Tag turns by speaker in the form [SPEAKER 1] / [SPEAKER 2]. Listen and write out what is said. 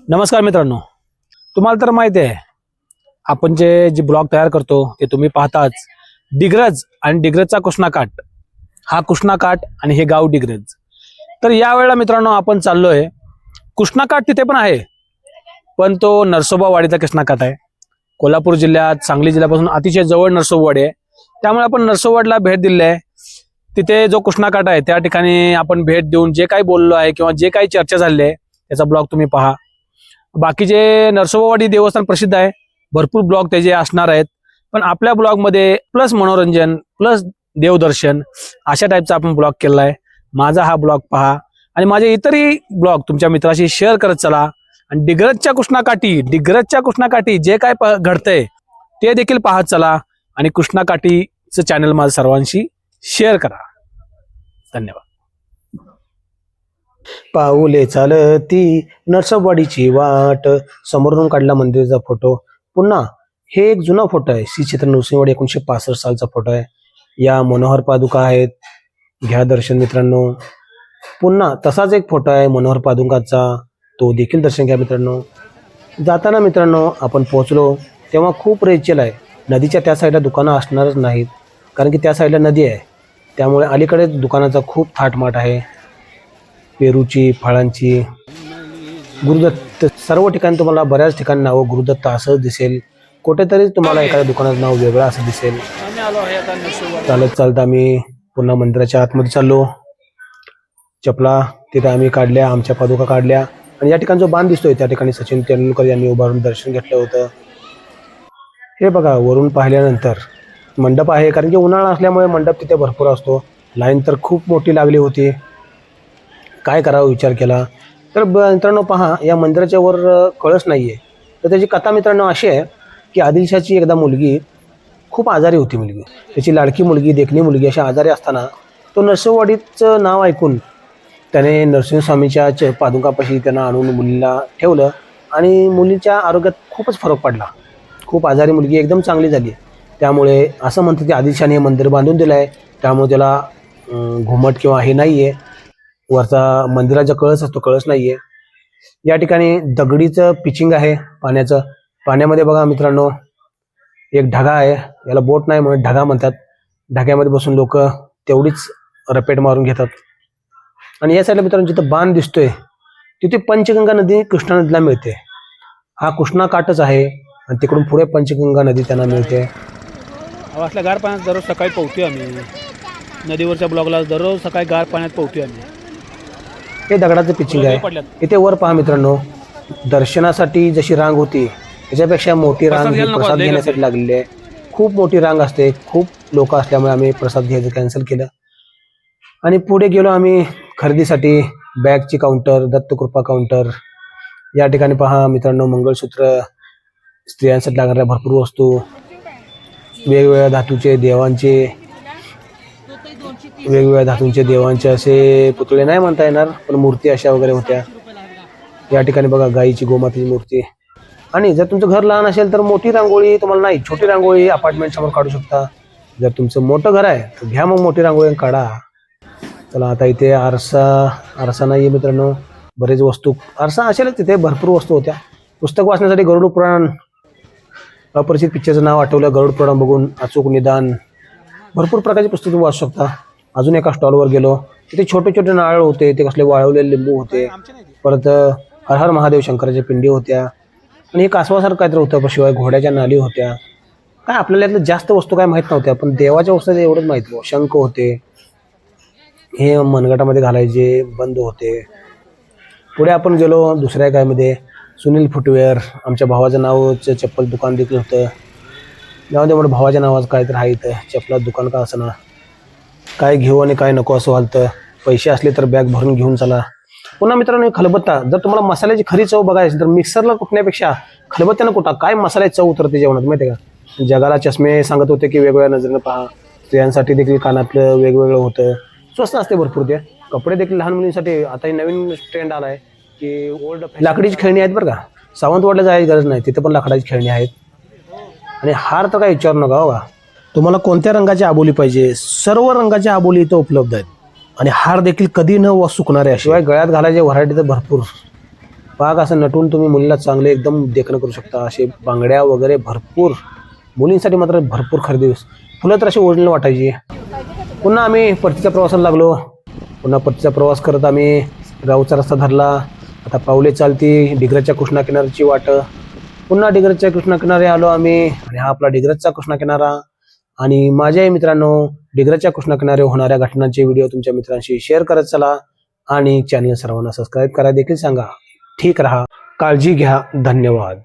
[SPEAKER 1] नमस्कार मित्रांनो, तुम्हाला तर माहिती आहे आपण जे ब्लॉग तयार करतो ते तुम्ही पाहताच. डिग्रज आणि डिग्रजचा कृष्णाकाठ, हा कृष्णाकाठ आणि हे गाव डिग्रज. तर यावेळेला मित्रांनो आपण चाललोय. कृष्णाकाठ तिथे पण आहे, पण तो नरसोबावाडीचा कृष्णाकाठ आहे. कोल्हापूर जिल्ह्यात, सांगली जिल्ह्यापासून अतिशय जवळ नरसोबावाडी आहे. त्यामुळे आपण नरसोबावाडीला भेट दिली आहे. तिथे जो कृष्णाकाठ आहे त्या ठिकाणी आपण भेट देऊन जे काही बोललो आहे किंवा जे काही चर्चा झाली आहे त्याचा ब्लॉग तुम्ही पहा. बाकीचे नरसोबावाडी देवस्थान प्रसिद्ध आहे, भरपूर ब्लॉग त्याचे असणार आहेत. पण आपल्या ब्लॉगमध्ये प्लस मनोरंजन प्लस देवदर्शन अशा टाईपचा आपण ब्लॉग केला आहे. माझा हा ब्लॉग पहा आणि माझे इतरही ब्लॉग तुमच्या मित्राशी शेअर करत चला. आणि डिग्रजच्या कृष्णाकाठी जे काय घडतंय ते देखील पाहत चला. आणि कृष्णाकाठीचं चॅनल माझं सर्वांशी शेअर करा. धन्यवाद.
[SPEAKER 2] पाऊले चालती नरसोबावाडीची वाट, समोरून काढला मंदिराचा फोटो. पुन्हा हे एक जुना फोटो आहे, श्री क्षेत्र नृसिंहवाडी 1965 सालचा फोटो आहे. या मनोहर पादुका आहेत, घ्या दर्शन मित्रांनो. पुन्हा तसाच एक फोटो आहे मनोहर पादुकांचा, तो देखील दर्शन घ्या मित्रांनो. जाताना मित्रांनो आपण पोहोचलो तेव्हा खूप रेचेल आहे. नदीच्या त्या साईडला दुकानं असणारच नाहीत, कारण की त्या साईडला नदी आहे. त्यामुळे अलीकडे दुकानाचा खूप थाटमाट आहे, पेरूची, फळांची. गुरुदत्त सर्व ठिकाणी तुम्हाला बऱ्याच ठिकाणी नाव गुरुदत्त असं दिसेल, कुठेतरी तुम्हाला एखाद्या दुकानाचं नाव वेगळं असं दिसेल. चालत चालत आम्ही पुन्हा मंदिराच्या आतमध्ये चाललो. चपला तिथे आम्ही काढल्या, आमच्या पादुका काढल्या. आणि या ठिकाणी जो बांध दिसतोय त्या ठिकाणी सचिन तेंडुलकर यांनी उभारून दर्शन घेतलं होतं. हे बघा, वरून पाहिल्यानंतर मंडप आहे, कारण की उन्हाळा असल्यामुळे मंडप तिथे भरपूर असतो. लाईन तर खूप मोठी लागली होती. काय करावं विचार केला तर मित्रांनो पहा, या मंदिराच्या वर कळस नाहीये. तर त्याची कथा मित्रांनो अशी आहे की आदिलशाची एकदा मुलगी खूप आजारी होती. मुलगी, त्याची लाडकी मुलगी, देखणी मुलगी अशी आजारी असताना तो नरसोबावाडीचं नाव ऐकून त्याने नरसिंहस्वामीच्या पादुकापाशी त्यांना आणून मुलीला ठेवलं. आणि मुलीच्या आरोग्यात खूपच फरक पडला. खूप आजारी मुलगी एकदम चांगली झाली. त्यामुळे असं म्हणतात की आदिलशाने हे मंदिर बांधून दिलं आहे. त्यामुळे त्याला घुमट किंवा हे नाही आहे, वरचा मंदिराचा कळस असतो, कळस नाही आहे. या ठिकाणी दगडीचं पिचिंग आहे पाण्याचं. पाण्यामध्ये बघा मित्रांनो एक ढगा आहे, याला बोट नाही म्हणत ढगा म्हणतात. ढग्यामध्ये बसून लोक तेवढीच रपेट मारून घेतात. आणि या साईडला मित्रांनो जिथं बांध दिसतोय तिथे पंचगंगा नदी कृष्णा नदीला मिळते. हा कृष्णाकाठच आहे आणि तिकडून पुढे पंचगंगा नदी त्यांना मिळते.
[SPEAKER 1] असल्या गार पाण्यात दररोज सकाळी पोहतोय आम्ही. नदीवरच्या ब्लॉगला दररोज सकाळी गार पाण्यात पोहतोय आम्ही.
[SPEAKER 2] हे दगडाचं पिचिंग आहे. इथे वर पहा मित्रांनो, दर्शनासाठी जशी रांग होती त्याच्यापेक्षा मोठी रांग ही प्रसाद घेण्यासाठी लागलेली आहे. खूप मोठी रांग असते, खूप लोक असल्यामुळे आम्ही प्रसाद घ्यायचं कॅन्सल केलं. आणि पुढे गेलो आम्ही खरेदीसाठी. बॅगची काउंटर, दत्तकृपा काउंटर. या ठिकाणी पहा मित्रांनो, मंगळसूत्र, स्त्रियांसाठी लागणाऱ्या भरपूर वस्तू, वेगवेगळ्या धातूचे देवांचे असे पुतळे नाही म्हणता येणार, पण मूर्ती अशा वगैरे होत्या. या ठिकाणी बघा गाईची, गोमातेची मूर्ती. आणि जर तुमचं घर लहान असेल तर मोठी रांगोळी तुम्हाला नाही, छोटी रांगोळी अपार्टमेंट समोर काढू शकता. जर तुमचं मोठं घर आहे तर घ्या मग मोठी रांगोळी काढा. चला आता इथे आरसा नाही आहे मित्रांनो, बरेच वस्तू आरसा असेल तिथे, भरपूर वस्तू होत्या. पुस्तक वाचण्यासाठी गरुड पुराण, अपरिचित पिक्चरचं नाव आठवलं, गरुड पुराण बघून अचूक निदान, भरपूर प्रकारची पुस्तकं तुम्ही वाचू शकता. अजून एका स्टॉलवर गेलो, तिथे छोटे छोटे नारळ होते, ते कसले वाळवलेले लिंबू होते. परत हर हर महादेव शंकराच्या पिंडी होत्या. आणि हे कासवासारखं काहीतरी होतं, पण शिवाय घोड्याच्या नाली होत्या. काय आपल्याला यातलं जास्त वस्तू काय माहीत नव्हत्या, पण देवाच्या वस्तू एवढंच माहीत होतं. शंख होते, हे मनगटामध्ये घालायचे बंद होते. पुढे आपण गेलो दुसऱ्या गायमध्ये, सुनील फुटवेअर, आमच्या भावाचं नावाचं चप्पल दुकान देखील होतं. त्यामध्ये म्हणून भावाच्या नावाचं काहीतरी आहे इथं, चप्पला दुकान का असं ना. काय घेऊ आणि काय नको असं व्हालतं. पैसे असले तर बॅग भरून घेऊन चला. पुन्हा मित्रांनो खलबत्ता, जर तुम्हाला मसाल्याची खरी चव बघायची तर मिक्सरला कुटण्यापेक्षा खलबत्त्यानं कुटा, काय मसाल्याची चव उतरते जेवणात माहिती आहे का. जगाला चष्मे सांगत होते की वेगवेगळ्या नजरेनं पहा. स्त्रियांसाठी देखील कानातलं वेगवेगळं होतं, स्वस्त असते भरपूर. ते कपडे देखील लहान मुलींसाठी आता हे नवीन ट्रेंड आलाय की ओल्ड लाकडीची खेळणी आहेत बरं का. सावंतवाडला जायची गरज नाही, तिथे पण लाकडाची खेळणी आहेत. आणि हार तर काय विचारू नका हो का. तुम्हाला कोणत्या रंगाची आबोली पाहिजे, सर्व रंगाच्या आबोली इथं उपलब्ध आहेत. आणि हार देखील कधी न सुकणारे, शिवाय गळ्यात घालायचे व्हरायटी तर भरपूर. पाक असं नटून तुम्ही मुलीला चांगले एकदम देखणं करू शकता. असे बांगड्या वगैरे भरपूर, मुलींसाठी मात्र भरपूर खरेदी. फुलं तर अशी ओरिजिनल वाटायची. पुन्हा आम्ही परतीच्या प्रवासाला लागलो. पुन्हा परतीचा प्रवास करत आम्ही गावचा रस्ता धरला. आता पावले चालती डिग्रजच्या कृष्णा किनाऱ्याची वाट. पुन्हा डिग्रजच्या कृष्णा किनारे आलो आम्ही, आणि हा आपला डिग्रजचा कृष्णा किनारा. आणि माझ्याही मित्रांनो, डिग्रजच्या कृष्णा किनारे होणाऱ्या घटनांचे व्हिडिओ तुमच्या मित्रांशी शेअर करत चला, आणि चॅनल सर्वांना सबस्क्राईब करा देखील सांगा. ठीक रहा, काळजी घ्या, धन्यवाद.